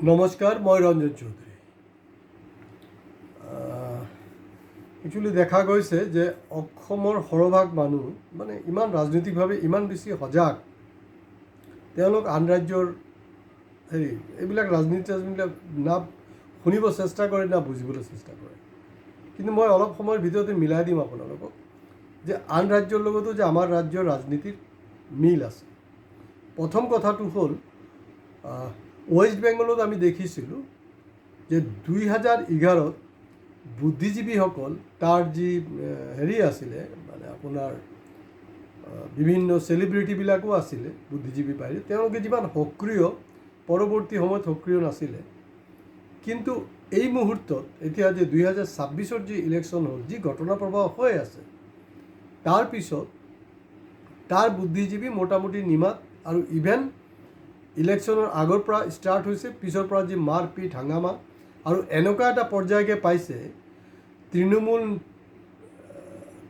নমস্কাৰ, মই ৰঞ্জন চৌধুৰী। একচুৱেলি দেখা গৈছে যে অসমৰ সৰহভাগ মানুহ মানে ইমান ৰাজনৈতিকভাৱে ইমান বেছি সজাগ, তেওঁলোক আন ৰাজ্যৰ এইবিলাক ৰাজনীতিবিলাক না শুনিব চেষ্টা কৰে না বুজিবলৈ চেষ্টা কৰে। কিন্তু মই অলপ সময়ৰ ভিতৰতে মিলাই দিম আপোনালোকক যে আন ৰাজ্যৰ লগতো যে আমাৰ ৰাজ্যৰ ৰাজনীতিৰ মিল আছে। প্ৰথম কথাটো হ'ল ৱেষ্ট বেংগলত আমি দেখিছিলোঁ যে 2011-ত বুদ্ধিজীৱীসকল তাৰ যি আছিলে মানে আপোনাৰ বিভিন্ন চেলিব্ৰিটিবিলাকো আছিলে বুদ্ধিজীৱী বাহিৰে, তেওঁলোকে যিমান সক্ৰিয় পৰৱৰ্তী সময়ত সক্ৰিয় নাছিলে। কিন্তু এই মুহূৰ্তত এতিয়া যে 2026-ৰ যি ইলেকশ্যন হ'ল, যি ঘটনা প্ৰবাহ হৈ আছে, তাৰ পিছত তাৰ বুদ্ধিজীৱী মোটামুটি নিমাত আৰু ইভেন ইলেকশ্যনৰ আগৰ পৰা ষ্টাৰ্ট হৈছে, পিছৰ পৰা যি মাৰপিট হাংগামা আৰু এনেকুৱা এটা পৰ্যায়কে পাইছে তৃণমূল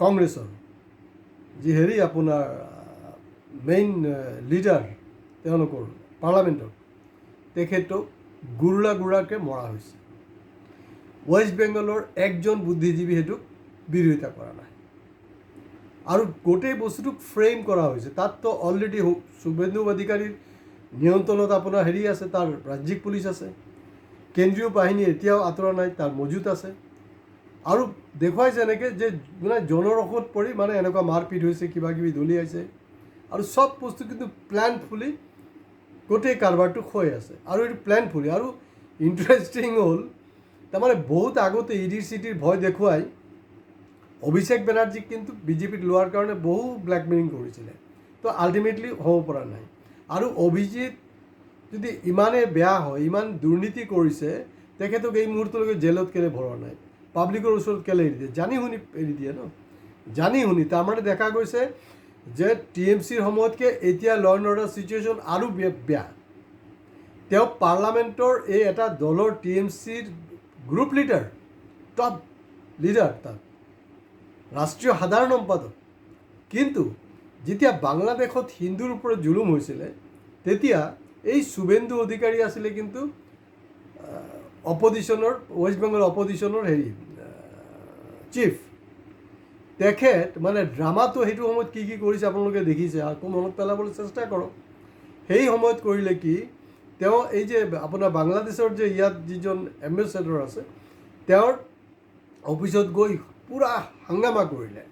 কংগ্ৰেছৰ যি আপোনাৰ মেইন লিডাৰ তেওঁলোকৰ পাৰ্লামেণ্টৰ, তেখেতক গুৰাকে মৰা হৈছে। ৱেষ্ট বেংগলৰ একজন বুদ্ধিজীৱী সেইটোক বিৰোধিতা কৰা নাই আৰু গোটেই বস্তুটোক ফ্ৰেম কৰা হৈছে। তাততো অলৰেডি শুভেন্দু অধিকাৰীৰ নিয়ন্ত্ৰণত আপোনাৰ আছে, তাৰ ৰাজ্যিক পুলিচ আছে, কেন্দ্ৰীয় বাহিনী এতিয়াও আঁতৰা নাই, তাৰ মজুত আছে। আৰু দেখুৱাইছে এনেকৈ যে মানে জনৰসত পৰি মানে এনেকুৱা মাৰপিট হৈছে, কিবা কিবি দলিয়াইছে আৰু চব বস্তু কিন্তু প্লেনফুলি গোটেই কাৰবাৰটো হৈ আছে। আৰু এইটো প্লেনফুলি আৰু ইণ্টাৰেষ্টিং হ'ল, তাৰমানে বহুত আগতে চিটিৰ ভয় দেখুৱাই অভিষেক বেনাৰ্জীক কিন্তু বিজেপিত লোৱাৰ কাৰণে বহু ব্লেকমেইলিং কৰিছিলে। তো আল্টিমেটলি হ'ব পৰা নাই। আৰু অভিজিত যদি ইমানেই বেয়া হয়, ইমান দুৰ্নীতি কৰিছে, তেখেতক এই মুহূৰ্তলৈকে জেলত কেলে ভৰোৱা নাই, পাব্লিকৰ ওচৰত কেলে এৰি দিয়ে, জানি শুনি এৰি দিয়ে ন, জানি শুনি। তাৰমানে দেখা গৈছে যে TMCৰ সময়তকৈ এতিয়া ল এণ্ড অৰ্ডাৰ চিটুৱেশ্যন আৰু বেয়া। তেওঁ পাৰ্লামেণ্টৰ এই এটা দলৰ TMCৰ গ্ৰুপ লিডাৰ, টপ লিডাৰ, তাত ৰাষ্ট্ৰীয় সাধাৰণ সম্পাদক। কিন্তু যেতিয়া বাংলাদেশত হিন্দুৰ ওপৰত জুলুম হৈছিলে, তেতিয়া এই শুভেন্দু অধিকাৰী আছিলে কিন্তু অপজিশ্যনৰ, ৱেষ্ট বেংগল অপজিশ্যনৰ চিফ। তেখেত মানে ড্ৰামাটো সেইটো সময়ত কি কৰিছে আপোনালোকে দেখিছে, আকৌ মনত পেলাবলৈ চেষ্টা কৰক। সেই সময়ত কৰিলে কি, তেওঁ এই যে আপোনাৰ বাংলাদেশৰ যে ইয়াত যিজন এম্বেচেডৰ আছে, তেওঁৰ অফিচত গৈ পূৰা হাংগামা কৰিলে,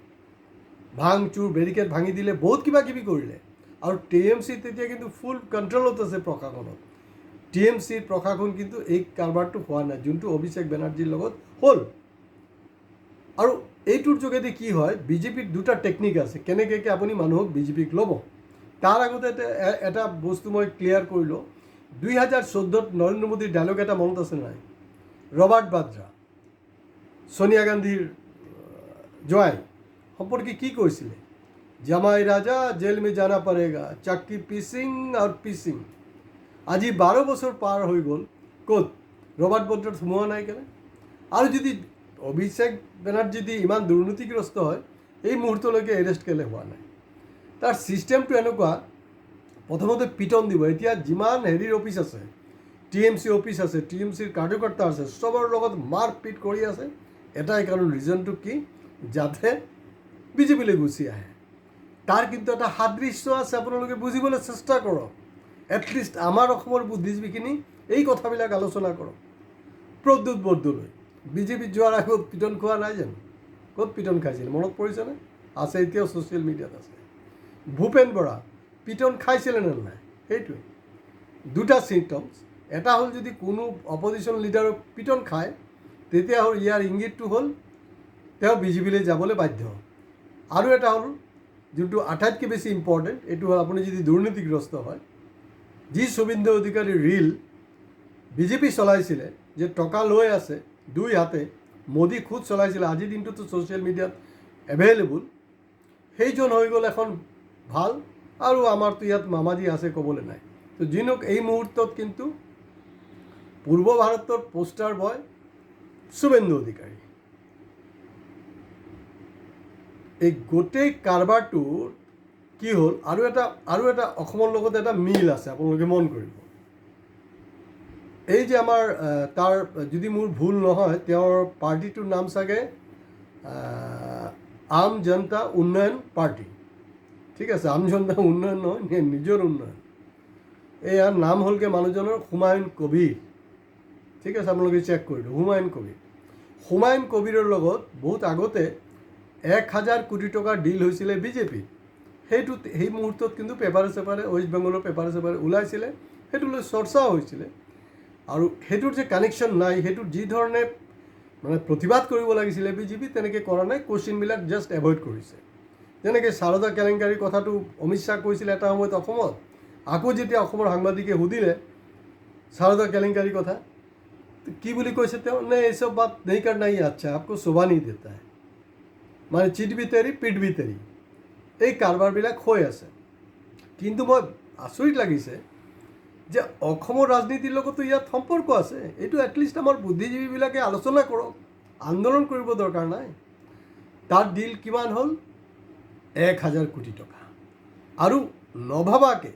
ভাং চুৰ, বেৰিকেড ভাঙি দিলে, বহুত কিবা কিবি কৰিলে। আৰু TMC তেতিয়া কিন্তু ফুল কণ্ট্ৰলত আছে প্ৰশাসনত। TMCৰ প্ৰশাসন কিন্তু এই কাৰবাৰটো হোৱা নাই, যোনটো অভিষেক বেনাৰ্জীৰ লগত হ'ল। আৰু এইটোৰ যোগেদি কি হয়, বিজেপিৰ দুটা টেকনিক আছে কেনেকৈ আপুনি মানুহক বিজেপিক ল'ব। তাৰ আগতে এটা বস্তু মই ক্লিয়াৰ কৰি লওঁ। 2014-ত নৰেন্দ্ৰ মোদীৰ ডায়লগ এটা মনত আছে নাই, ৰবাৰ্ট বাদ্ৰা, সোনিয়া গান্ধীৰ জোৱাই সম্পৰ্কে কি কৈছিলে, জামাই ৰাজা জেল মে জানা পড়েগা, চাক্কি পিচিং আৰু পিচিং। আজি 12 বছৰ পাৰ হৈ গ'ল, ক'ত ৰবাৰ্ট বাদ্ৰাত সোমোৱা নাই কেনে? আৰু যদি অভিষেক বেনাৰ্জী যদি ইমান দুৰ্নীতিগ্ৰস্ত হয়, এই মুহূৰ্তলৈকে এৰেষ্ট কেলে হোৱা নাই? তাৰ ছিষ্টেমটো এনেকুৱা, প্ৰথমতে পিটন দিব। এতিয়া যিমান অফিচ আছে, TMC অফিচ আছে, TMCৰ কাৰ্যকৰ্তা আছে, চবৰ লগত মাৰপিট কৰি আছে। এটাই কাৰণ, ৰিজনটো কি, যাতে বিজেপিলৈ গুচি আহে। তাৰ কিন্তু এটা সাদৃশ্য আছে, আপোনালোকে বুজিবলৈ চেষ্টা কৰক। এটলিষ্ট আমাৰ অসমৰ বুদ্ধিজীৱীখিনি এই কথাবিলাক আলোচনা কৰক। প্ৰদ্যুৎ বৰদলৈ বিজেপিত যোৱাৰ আগত পিটন খোৱা নাই জানো? ক'ত পিটন খাইছিল মনত পৰিছেনে? আছে, এতিয়াও ছ'চিয়েল মিডিয়াত আছে। ভূপেন বৰা পিটন খাইছিলে নে নাই? সেইটোৱে দুটা চিমটমছ। এটা হ'ল যদি কোনো অপজিশ্যন লিডাৰক পিটন খায়, তেতিয়া হ'ল ইয়াৰ ইংগিতটো হ'ল তেওঁ বিজেপিলৈ যাবলৈ বাধ্য। আৰু এটা হ'ল যোনটো আটাইতকৈ বেছি ইম্পৰ্টেণ্ট, এইটো হ'ল আপুনি যদি দুৰ্নীতিগ্ৰস্ত হয়, যি শুভেন্দু অধিকাৰী ৰিল বিজেপি চলাইছিলে, যে টকা লৈ আছে দুই হাতে, মোদী খুদ চলাইছিলে, আজিৰ দিনটোতো ছ'চিয়েল মিডিয়াত এভেইলেবল, সেইজন হৈ গ'ল এখন ভাল। আৰু আমাৰতো ইয়াত মামাজী আছে, ক'বলৈ নাই। তো যিনক এই মুহূৰ্তত কিন্তু পূৰ্ব ভাৰতৰ পোষ্টাৰ বয় শুভেন্দু অধিকাৰী। এই গোটেই কাৰবাৰটোৰ কি হ'ল, আৰু এটা অসমৰ লগত এটা মিল আছে, আপোনালোকে মন কৰিব। এই যে আমাৰ তাৰ যদি মোৰ ভুল নহয় তেওঁৰ পাৰ্টিটোৰ নাম চাগে আম জনতা উন্নয়ন পাৰ্টি, ঠিক আছে, আম জনতা উন্নয়ন নহয়, নিজৰ উন্নয়ন। ইয়াৰ নাম হ'লগৈ মানুহজনৰ হুমায়ুন কবিৰ, ঠিক আছে, আপোনালোকে চেক কৰি দিয়ক, হুমায়ুন কবিৰ। হুমায়ুন কবিৰৰ লগত বহুত আগতে 1,000 কোটি টকাৰ ডিল হৈছিলে বিজেপিৰ। সেই মুহূৰ্তত কিন্তু পেপাৰে ৱেষ্ট বেংগলৰ পেপাৰে ওলাইছিলে, সেইটো লৈ চৰ্চাও হৈছিলে। আৰু সেইটোৰ যে কানেকশ্যন নাই, সেইটোত যি ধৰণে মানে প্ৰতিবাদ কৰিব লাগিছিলে বিজেপি, তেনেকৈ কৰা নাই, কুৱেশ্যনবিলাক জাষ্ট এভইড কৰিছে। যেনেকৈ সাৰদা কেলেংকাৰীৰ কথাটো অমিত শ্বাহ কৈছিলে এটা সময়ত অসমত, আকৌ যেতিয়া অসমৰ সাংবাদিকে সুধিলে সাৰদা কেলেংকাৰীৰ কথা, কি বুলি কৈছে তেওঁ, নে এইসব বাত নেই करना ही अच्छा, आपको शोभा नहीं देता है, মানে চিট ভি তেৰি পিট ভি তেৰি, এই কাৰবাৰবিলাক হৈ আছে। কিন্তু মই আচৰিত লাগিছে যে অসমৰ ৰাজনীতিৰ লগতো ইয়াত সম্পৰ্ক আছে। এইটো এটলিষ্ট আমাৰ বুদ্ধিজীৱীবিলাকে আলোচনা কৰক, আন্দোলন কৰিব দৰকাৰ নাই। তাৰ ডিল কিমান হ'ল? 1,000 কোটি টকা। আৰু নভবাকে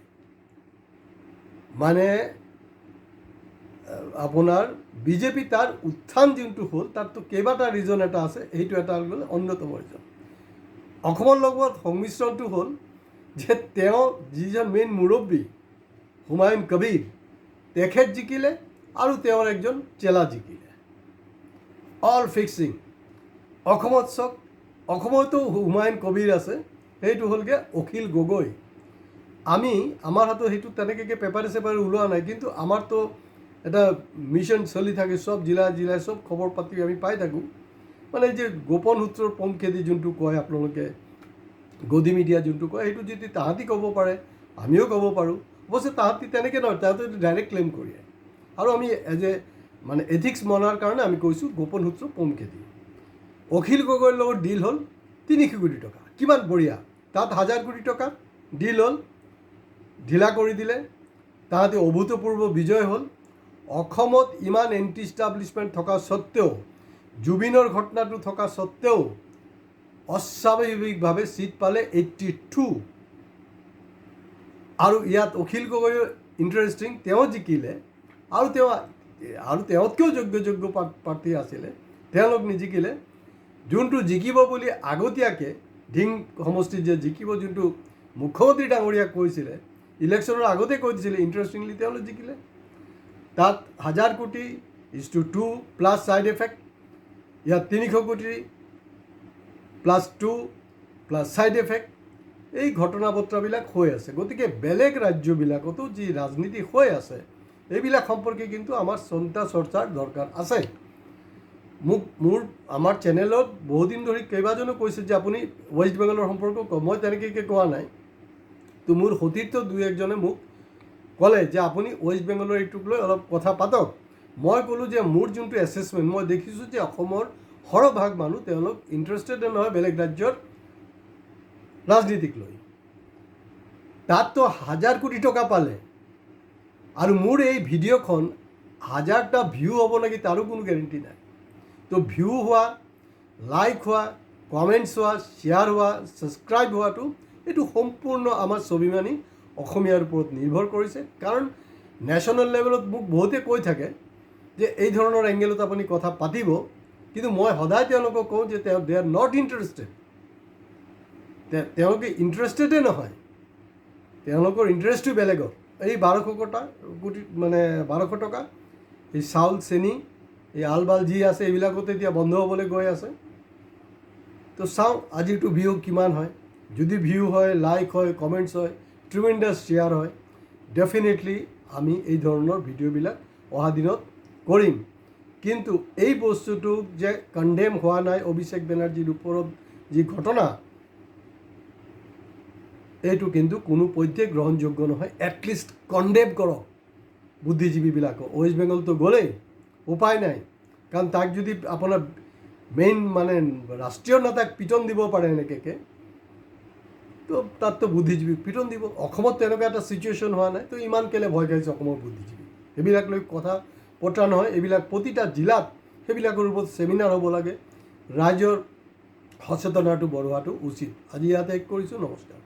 মানে আপোনাৰ বিজেপি তাৰ উত্থান যোনটো হ'ল, তাততো কেইবাটা ৰিজন এটা আছে, সেইটো এটা হ'ল অন্যতম ৰিজন। অসমৰ লগত সংমিশ্ৰণটো হ'ল যে তেওঁ যিজন মেইন মুৰব্বী হুমায়ুন কবিৰ, তেখেত জিকিলে আৰু তেওঁৰ একজন চেলা জিকিলে। All fixing. অসমত চাওক, অসমতো হুমায়ুন কবিৰ আছে, সেইটো হ'লগৈ অখিল গগৈ। আমাৰ হাতত সেইটো তেনেকৈ পেপাৰে ওলোৱা নাই, কিন্তু আমাৰতো এটা মিছন চলি থাকে, চব জিলাই চব খবৰ পাতি আমি পাই থাকোঁ। মানে যে গোপন সূত্ৰৰ পমখেদি যোনটো কয় আপোনালোকে, গদি মিডিয়া যোনটো কয়, সেইটো যদি তাহাঁতি ক'ব পাৰে, আমিও ক'ব পাৰোঁ। অৱশ্যে তাহাঁতি তেনেকৈ নহয়, তাহাঁতে ডাইৰেক্ট ক্লেইম কৰি আহে। আৰু আমি এজ এ মানে এথিক্স মনাৰ কাৰণে আমি কৈছোঁ গোপন সূত্ৰ পমখেদি। অখিল গগৈৰ লগত ডিল হ'ল 300 কোটি টকা, কিমান বঢ়িয়া। তাত 1,000 কোটি টকা ডিল হ'ল, ঢিলা কৰি দিলে, তাহাঁতে অভূতপূৰ্ব বিজয় হ'ল। অসমত ইমান এণ্টি ইষ্টাব্লিছমেণ্ট থকা স্বত্তেও, জুবিনৰ ঘটনাটো থকা স্বত্তেও অস্বাভাৱিকভাৱে ছিট পালে 82। আৰু ইয়াত অখিল গগৈ ইণ্টাৰেষ্টিং, তেওঁ জিকিলে আৰু তেওঁতকৈও যোগ্য প্ৰাৰ্থী আছিলে, তেওঁলোক নিজিকিলে। যোনটো জিকিব বুলি আগতীয়াকৈ ধিং সমষ্টিত যে জিকিব, যোনটো মুখ্যমন্ত্ৰী ডাঙৰীয়াক কৈছিলে, ইলেকশ্যনৰ আগতে কৈ দিছিলে, ইণ্টাৰেষ্টিংলি তেওঁলোক জিকিলে। তাত 1,000 কোটি /2 প্লাছ ছাইড এফেক্ট, ইয়াত 300 কোটি +2 প্লাছ ছাইড এফেক্ট। এই ঘটনা বতৰাবিলাক হৈ আছে। গতিকে বেলেগ ৰাজ্যবিলাকতো যি ৰাজনীতি হৈ আছে, এইবিলাক সম্পৰ্কে কিন্তু আমাৰ চিন্তা চৰ্চাৰ দৰকাৰ আছে। আমাৰ চেনেলত বহুদিন ধৰি কেইবাজনো কৈছে যে আপুনি ৱেষ্ট বেংগলৰ সম্পৰ্ক কওক। মই তেনেকৈ কোৱা নাই। তো মোৰ সতীৰ্থ 2-1জনে মোক ক'লে যে আপুনি ৱেষ্ট বেংগলৰ এইটোক লৈ অলপ কথা পাতক। মই ক'লোঁ যে মোৰ যোনটো এছেছমেণ্ট, মই দেখিছোঁ যে অসমৰ সৰহভাগ মানুহ তেওঁলোক ইণ্টাৰেষ্টেডে নহয় বেলেগ ৰাজ্যৰ ৰাজনীতিক লৈ। তাততো 1,000 কোটি টকা পালে, আৰু মোৰ এই ভিডিঅ'খন 1000টা ভিউ হ'ব নেকি তাৰো কোনো গেৰেণ্টি নাই। তো ভিউ হোৱা, লাইক হোৱা, কমেণ্টছ হোৱা, শ্বেয়াৰ হোৱা, ছাবস্ক্ৰাইব হোৱাটো, এইটো সম্পূৰ্ণ আমাৰ স্বাভিমানী অসমীয়াৰ ওপৰত নিৰ্ভৰ কৰিছে। কাৰণ নেশ্যনেল লেভেলত মোক বহুতে কৈ থাকে যে এই ধৰণৰ এংগেলত আপুনি কথা পাতিব, কিন্তু মই সদায় তেওঁলোকক কওঁ যে দে আৰ নট ইণ্টাৰেষ্টেড। তেওঁলোকে ইণ্টাৰেষ্টেডে নহয়, তেওঁলোকৰ ইণ্টাৰেষ্টটো বেলেগত। এই 1,200 টকা এই চাউল, চেনি, এই আলবাল যি আছে, এইবিলাকতো এতিয়া বন্ধ হ'বলৈ গৈ আছে। তো চাওঁ আজিৰটো ভিউ কিমান হয়। যদি ভিউ হয়, লাইক হয়, কমেণ্টছ হয়, ট্ৰিমেণ্ডাছ শ্বেয়াৰ হয়, ডেফিনেটলি আমি এই ধৰণৰ ভিডিঅ'বিলাক অহা দিনত কৰিম। কিন্তু এই বস্তুটো যে কণ্ডেম হোৱা নাই অভিষেক বেনাৰ্জীৰ ওপৰত যি ঘটনা, এইটো কিন্তু কোনো পধ্যে গ্ৰহণযোগ্য নহয়। এটলিষ্ট কণ্ডেম কৰক বুদ্ধিজীৱীবিলাকক। ৱেষ্ট বেংগলতো গ'লেই, উপায় নাই। কাৰণ তাক যদি আপোনাৰ মেইন মানে ৰাষ্ট্ৰীয় নেতাক পিটন দিব পাৰে এনেকৈ, তো তাততো বুদ্ধিজীৱীক পিটন দিব। অসমত তেনেকুৱা এটা ছিটুৱেশ্যন হোৱা নাই, তো ইমান কেলৈ ভয় খাইছে অসমৰ বুদ্ধিজীৱী? এইবিলাক লৈ কথা পতা নহয়। এইবিলাক প্ৰতিটা জিলাত সেইবিলাকৰ ওপৰত ছেমিনাৰ হ'ব লাগে, ৰাইজৰ সচেতনতাটো বঢ়োৱাটো উচিত। আজি ইয়াতে শেষ কৰিছোঁ। নমস্কাৰ।